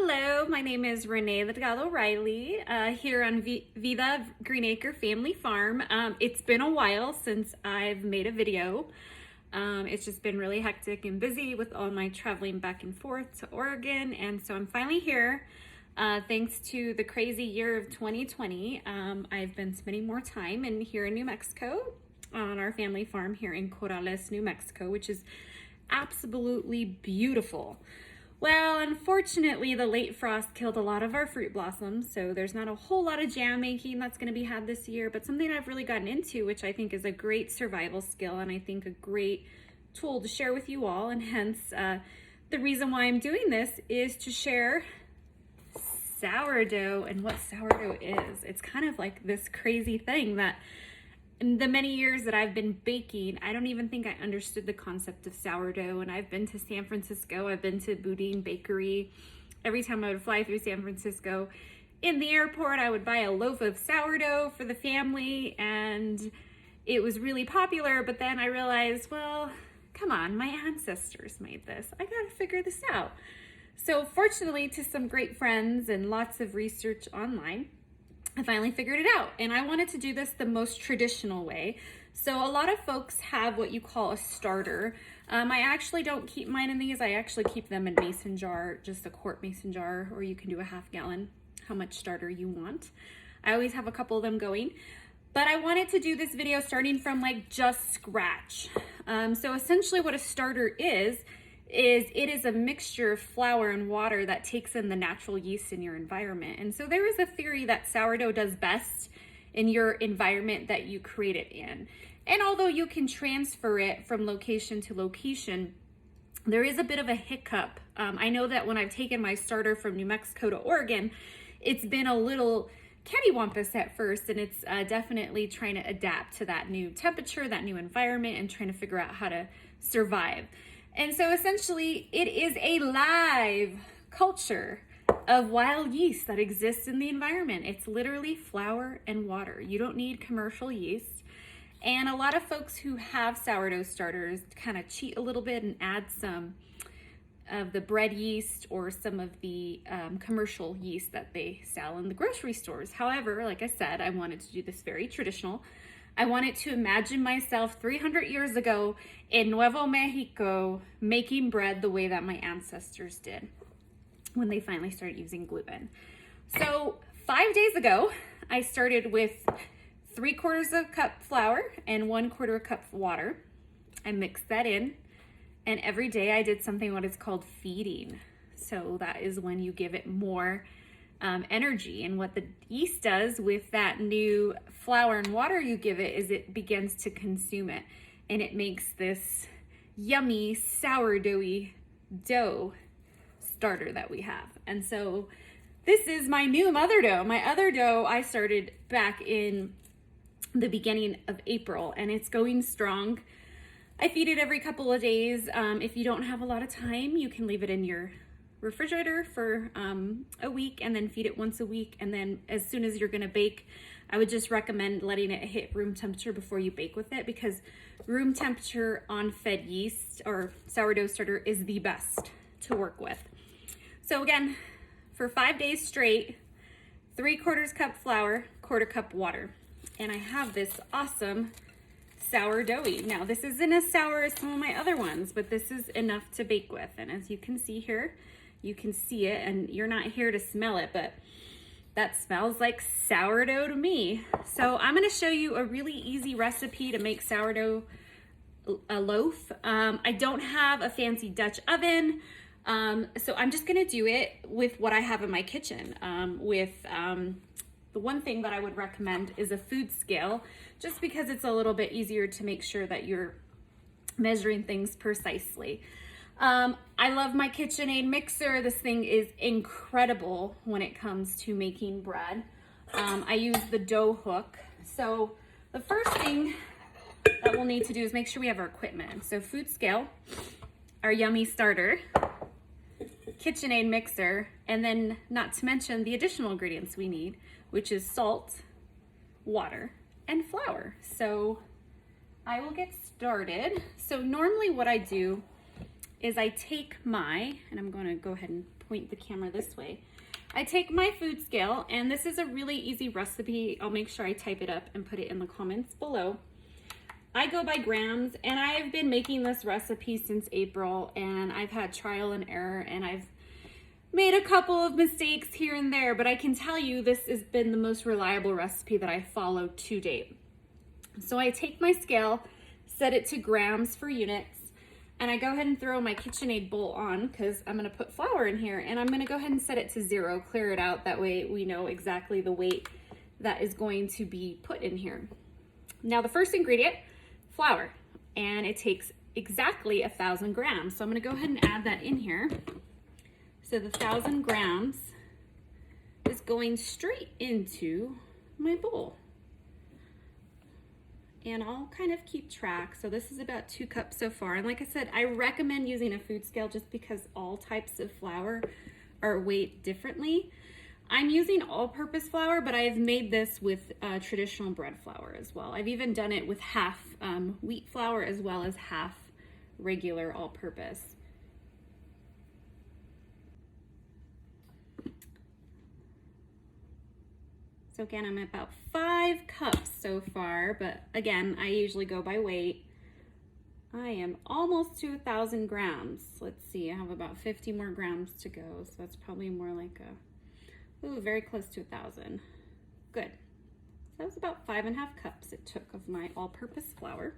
Hello, my name is Renee Delgado Riley here on Vida Greenacre Family Farm. It's been a while since I've made a video. It's just been really hectic and busy with all my traveling back and forth to Oregon, and so I'm finally here. Thanks to the crazy year of 2020, I've been spending more time here in New Mexico on our family farm here in Corrales, New Mexico, which is absolutely beautiful. Well, unfortunately, the late frost killed a lot of our fruit blossoms, so there's not a whole lot of jam making that's going to be had this year, but something I've really gotten into, which I think is a great survival skill and I think a great tool to share with you all, and hence the reason why I'm doing this is to share sourdough and what sourdough is. It's kind of like this crazy thing that in the many years that I've been baking, I don't even think I understood the concept of sourdough. And I've been to San Francisco, I've been to Boudin Bakery. Every time I would fly through San Francisco, in the airport, I would buy a loaf of sourdough for the family, and it was really popular. But then I realized, well, come on, my ancestors made this. I gotta figure this out. So fortunately, to some great friends and lots of research online, I finally figured it out, and I wanted to do this the most traditional way. So a lot of folks have what you call a starter. I actually don't keep mine in these. I actually keep them in mason jar, just a quart mason jar, or you can do a half gallon, how much starter you want. I always have a couple of them going, but I wanted to do this video starting from like just scratch. So essentially what a starter is it is a mixture of flour and water that takes in the natural yeast in your environment. And so there is a theory that sourdough does best in your environment that you create it in. And although you can transfer it from location to location, there is a bit of a hiccup. I know that when I've taken my starter from New Mexico to Oregon, it's been a little cattywampus at first, and it's definitely trying to adapt to that new temperature, that new environment, and trying to figure out how to survive. And so essentially it is a live culture of wild yeast that exists in the environment. It's literally flour and water. You don't need commercial yeast. And a lot of folks who have sourdough starters kind of cheat a little bit and add some of the bread yeast or some of the commercial yeast that they sell in the grocery stores. However, like I said, I wanted to do this very traditional. I wanted to imagine myself 300 years ago in Nuevo Mexico making bread the way that my ancestors did when they finally started using gluten. So 5 days ago, I started with 3/4 cup flour and 1/4 cup water. I mixed that in, and every day I did something what is called feeding. So that is when you give it more energy, and what the yeast does with that new flour and water you give it is it begins to consume it, and it makes this yummy sourdoughy dough starter that we have. And so this is my new mother dough. My other dough I started back in the beginning of April, and it's going strong. I feed it every couple of days. If you don't have a lot of time, you can leave it in your refrigerator for a week and then feed it once a week. And then as soon as you're gonna bake, I would just recommend letting it hit room temperature before you bake with it, because room temperature on fed yeast or sourdough starter is the best to work with. So again, for 5 days straight, 3/4 cup flour, 1/4 cup water. And I have this awesome sourdoughy. Now this isn't as sour as some of my other ones, but this is enough to bake with. And as you can see here, you can see it, and you're not here to smell it, but that smells like sourdough to me. So I'm gonna show you a really easy recipe to make sourdough a loaf. I don't have a fancy Dutch oven, so I'm just gonna do it with what I have in my kitchen. The one thing that I would recommend is a food scale, just because it's a little bit easier to make sure that you're measuring things precisely. I love my KitchenAid mixer. This thing is incredible when it comes to making bread. I use the dough hook. So the first thing that we'll need to do is make sure we have our equipment. So food scale, our yummy starter, KitchenAid mixer, and then not to mention the additional ingredients we need, which is salt, water, and flour. So I will get started. So normally what I do is I take my, and I'm going to go ahead and point the camera this way. I take my food scale, and this is a really easy recipe. I'll make sure I type it up and put it in the comments below. I go by grams, and I've been making this recipe since April, and I've had trial and error, and I've made a couple of mistakes here and there, but I can tell you this has been the most reliable recipe that I followed to date. So I take my scale, set it to grams for units, and I go ahead and throw my KitchenAid bowl on because I'm going to put flour in here, and I'm going to go ahead and set it to 0, clear it out. That way we know exactly the weight that is going to be put in here. Now the first ingredient, flour, and it takes exactly 1,000 grams. So I'm going to go ahead and add that in here. So the 1,000 grams is going straight into my bowl. And I'll kind of keep track. So this is about 2 cups so far. And like I said, I recommend using a food scale just because all types of flour are weighed differently. I'm using all-purpose flour, but I've made this with traditional bread flour as well. I've even done it with half wheat flour as well as half regular all-purpose. So again, I'm at about 5 cups so far, but again, I usually go by weight. I am almost to 1,000 grams. Let's see, I have about 50 more grams to go, so that's probably more like very close to 1,000. Good. So that was about 5.5 cups it took of my all-purpose flour.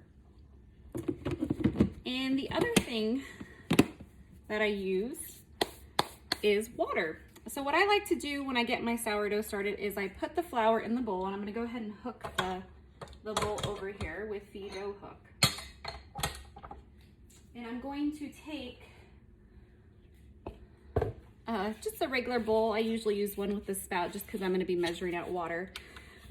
And the other thing that I use is water. So what I like to do when I get my sourdough started is I put the flour in the bowl, and I'm going to go ahead and hook the bowl over here with the dough hook. And I'm going to take just a regular bowl. I usually use one with the spout just because I'm going to be measuring out water.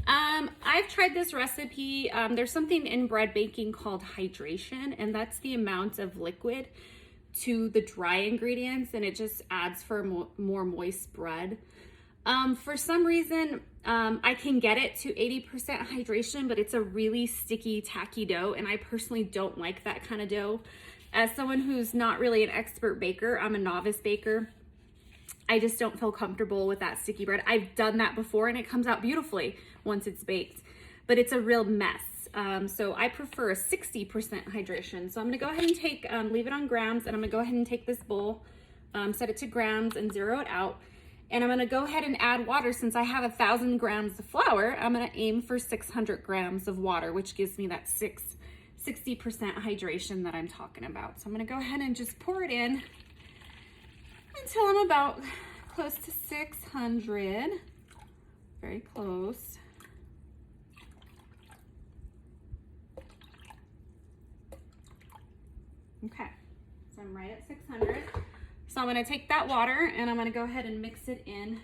I've tried this recipe. There's something in bread baking called hydration, and that's the amount of liquid to the dry ingredients, and it just adds for more moist bread. For some reason, I can get it to 80% hydration, but it's a really sticky, tacky dough, and I personally don't like that kind of dough. As someone who's not really an expert baker, I'm a novice baker, I just don't feel comfortable with that sticky bread. I've done that before, and it comes out beautifully once it's baked, but it's a real mess. So I prefer a 60% hydration. So I'm gonna go ahead and take, leave it on grams, and I'm gonna go ahead and take this bowl, set it to grams and 0 it out. And I'm gonna go ahead and add water. Since I have 1,000 grams of flour, I'm gonna aim for 600 grams of water, which gives me that 60% hydration that I'm talking about. So I'm gonna go ahead and just pour it in until I'm about close to 600, very close. Okay, so I'm right at 600. So I'm gonna take that water and I'm gonna go ahead and mix it in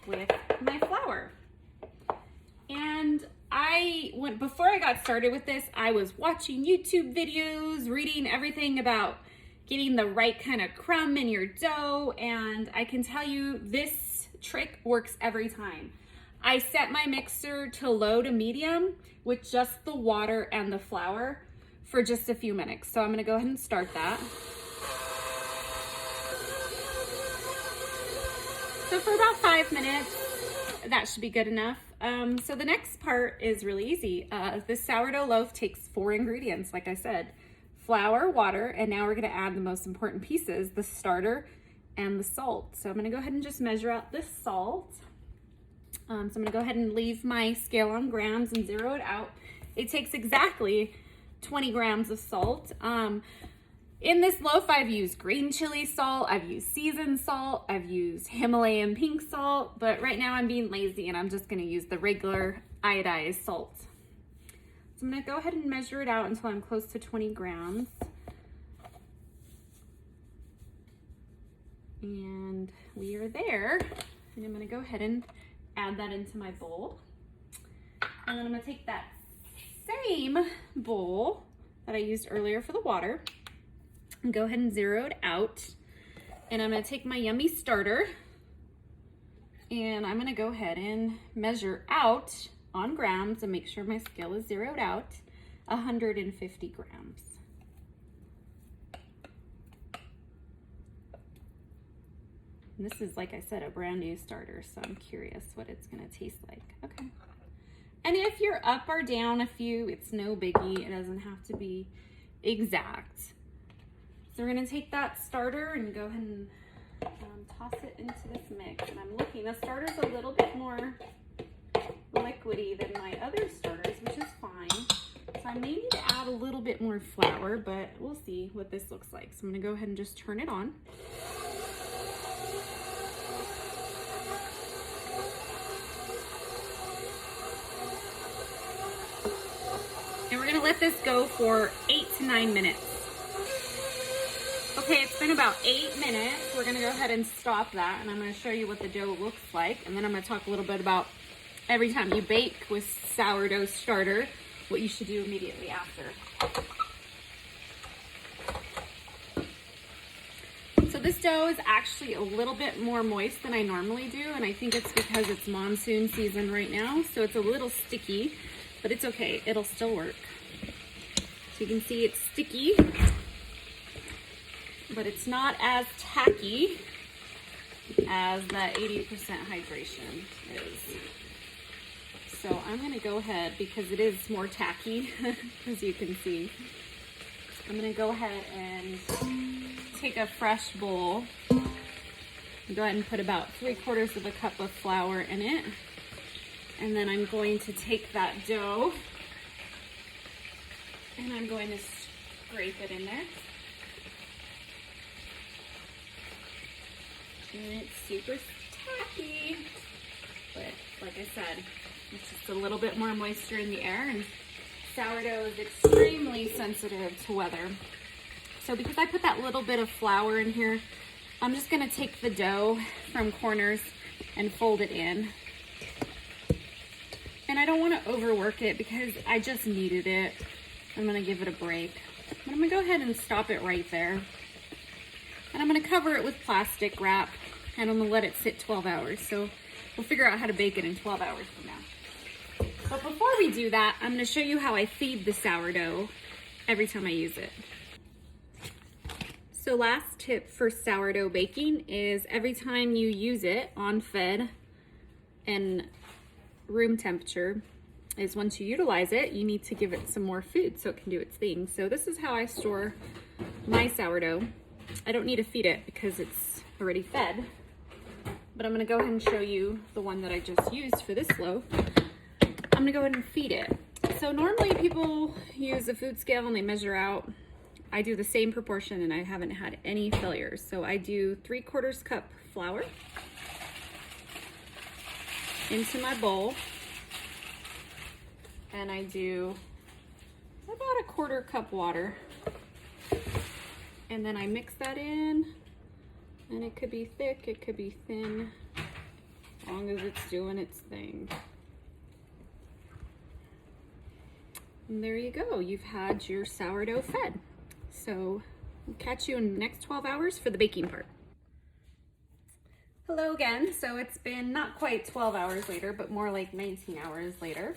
with my flour. And before I got started with this, I was watching YouTube videos, reading everything about getting the right kind of crumb in your dough, and I can tell you this trick works every time. I set my mixer to low to medium with just the water and the flour for just a few minutes. So I'm gonna go ahead and start that. So for about 5 minutes, that should be good enough. So the next part is really easy. This sourdough loaf takes 4 ingredients, like I said. Flour, water, and now we're gonna add the most important pieces, the starter and the salt. So I'm gonna go ahead and just measure out this salt. So I'm gonna go ahead and leave my scale on grams and 0 it out. It takes exactly 20 grams of salt. In this loaf, I've used green chili salt, I've used seasoned salt, I've used Himalayan pink salt, but right now I'm being lazy and I'm just gonna use the regular iodized salt. So I'm gonna go ahead and measure it out until I'm close to 20 grams. And we are there. And I'm gonna go ahead and add that into my bowl. And then I'm gonna take that same bowl that I used earlier for the water and go ahead and 0 it out. And I'm gonna take my yummy starter and I'm gonna go ahead and measure out on grams and make sure my scale is 0'd out, 150 grams. And this is, like I said, a brand new starter, so I'm curious what it's gonna taste like. Okay. And if you're up or down a few, it's no biggie. It doesn't have to be exact. So we're gonna take that starter and go ahead and toss it into this mix. And I'm looking, the starter's a little bit more liquidy than my other starters, which is fine. So I may need to add a little bit more flour, but we'll see what this looks like. So I'm gonna go ahead and just turn it on. And we're gonna let this go for 8 to 9 minutes. Okay, it's been about 8 minutes. We're gonna go ahead and stop that, and I'm gonna show you what the dough looks like. And then I'm gonna talk a little bit about every time you bake with sourdough starter, what you should do immediately after. So this dough is actually a little bit more moist than I normally do, and I think it's because it's monsoon season right now, so it's a little sticky. But it's okay, it'll still work. So you can see it's sticky, but it's not as tacky as the 80% hydration is. So I'm gonna go ahead, because it is more tacky, as you can see. I'm gonna go ahead and take a fresh bowl, go ahead and put about 3/4 of a cup of flour in it. And then I'm going to take that dough and I'm going to scrape it in there. And it's super tacky, but like I said, it's just a little bit more moisture in the air, and sourdough is extremely sensitive to weather. So because I put that little bit of flour in here, I'm just gonna take the dough from corners and fold it in. And I don't want to overwork it because I just needed it. I'm going to give it a break. But I'm going to go ahead and stop it right there. And I'm going to cover it with plastic wrap, and I'm going to let it sit 12 hours. So we'll figure out how to bake it in 12 hours from now. But before we do that, I'm going to show you how I feed the sourdough every time I use it. So last tip for sourdough baking is every time you use it on fed and room temperature, is once you utilize it, you need to give it some more food so it can do its thing. So this is how I store my sourdough. I don't need to feed it because it's already fed, but I'm gonna go ahead and show you the one that I just used for this loaf. I'm gonna go ahead and feed it. So normally people use a food scale and they measure out. I do the same proportion and I haven't had any failures. So I do 3/4 cup flour into my bowl, and I do about 1/4 cup water, and then I mix that in, and it could be thick, it could be thin, as long as it's doing its thing. And there you go, you've had your sourdough fed. So I'll catch you in the next 12 hours for the baking part. Hello again. So it's been not quite 12 hours later, but more like 19 hours later.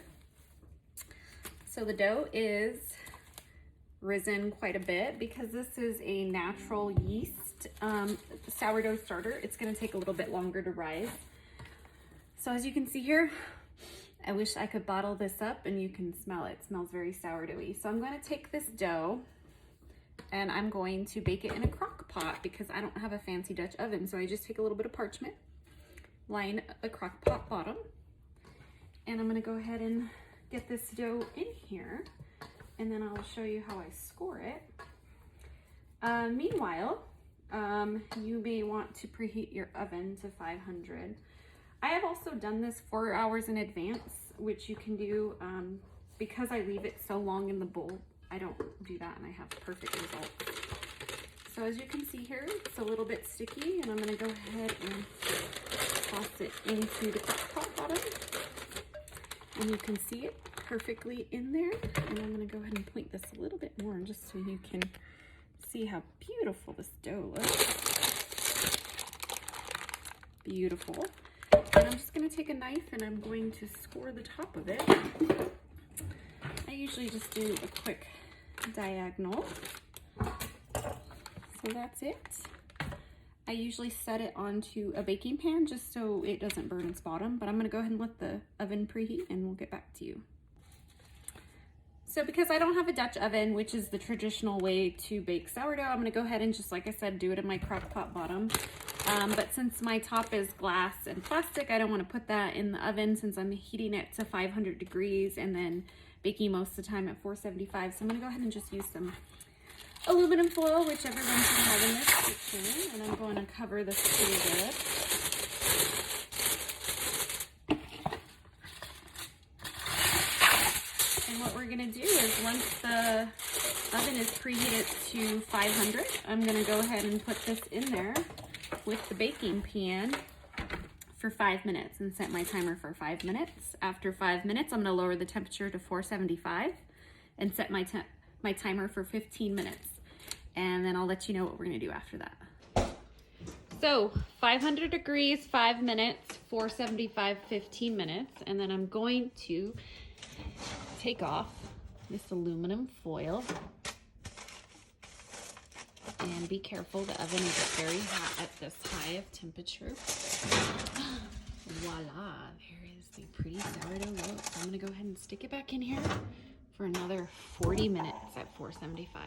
So the dough is risen quite a bit because this is a natural yeast sourdough starter. It's going to take a little bit longer to rise. So as you can see here, I wish I could bottle this up and you can smell it. It smells very sourdoughy. So I'm going to take this dough and I'm going to bake it in a crock pot because I don't have a fancy Dutch oven. So I just take a little bit of parchment, line the crock pot bottom, and I'm gonna go ahead and get this dough in here, and then I'll show you how I score it. Meanwhile, you may want to preheat your oven to 500. I have also done this 4 hours in advance, which you can do because I leave it so long in the bowl. I don't do that and I have perfect results. So as you can see here, it's a little bit sticky, and I'm gonna go ahead and toss it into the crock pot bottom. And you can see it perfectly in there. And I'm gonna go ahead and point this a little bit more just so you can see how beautiful this dough looks. Beautiful. And I'm just gonna take a knife and I'm going to score the top of it. I usually just do a quick diagonal. So that's it. I usually set it onto a baking pan just so it doesn't burn its bottom, but I'm gonna go ahead and let the oven preheat and we'll get back to you. So because I don't have a Dutch oven, which is the traditional way to bake sourdough, I'm gonna go ahead and just, like I said, do it in my crock pot bottom. But since my top is glass and plastic, I don't wanna put that in the oven since I'm heating it to 500 degrees and then baking most of the time at 475. So I'm gonna go ahead and just use some aluminum foil, which everyone should have in this kitchen, and I'm going to cover this pretty good. And what we're going to do is once the oven is preheated to 500, I'm going to go ahead and put this in there with the baking pan for 5 minutes and set my timer for 5 minutes. After 5 minutes, I'm going to lower the temperature to 475 and set my timer for 15 minutes. And then I'll let you know what we're gonna do after that. So 500 degrees, 5 minutes, 475, 15 minutes. And then I'm going to take off this aluminum foil. And be careful, the oven is very hot at this high of temperature. Voila, there is the pretty sourdough loaf. So I'm gonna go ahead and stick it back in here for another 40 minutes at 475.